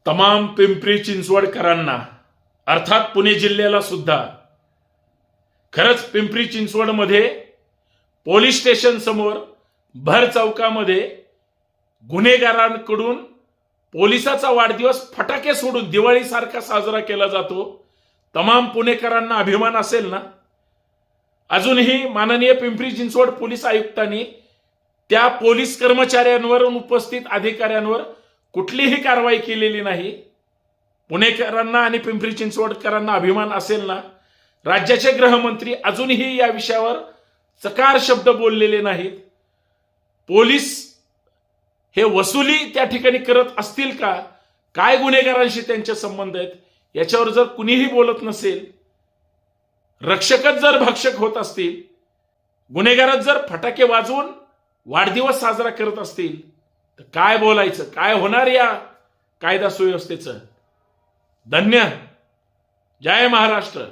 तमाम पिंपरी चिंचवडकरांना अर्थात पुणे जिल्ह्याला सुद्धा खरंच पिंपरी चिंचवडमध्ये पोलीस स्टेशन समोर भर चौकामध्ये गुन्हेगारांकडून पोलिसाचा वाढदिवस फटाके सोडून दिवाळीसारखा साजरा केला जातो। तमाम पुणेकरांना अभिमान असेल ना। अजूनही माननीय पिंपरी चिंचवड पोलीस आयुक्तांनी त्या पोलीस कर्मचाऱ्यांवर उपस्थित अधिकाऱ्यांवर कुठलीही कारवाई केलेली नाही। पुणेकरांना आणि पिंपरी चिंचवडकरांना अभिमान असेल ना। राज्याचे गृहमंत्री अजूनही या विषयावर चकार शब्द बोललेले नाहीत। पोलीस हे वसुली त्या ठिकाणी करत असतील का, काय गुन्हेगारांशी त्यांचे संबंध आहेत याच्यावर जर कुणीही बोलत नसेल, रक्षकच जर भक्षक होत असतील, गुन्हेगारच जर फटाके वाजवून वाढदिवस साजरा करत असतील तर काय बोलायचं, काय होणार या कायदा सुव्यवस्थेचं। धन्य। जय महाराष्ट्र।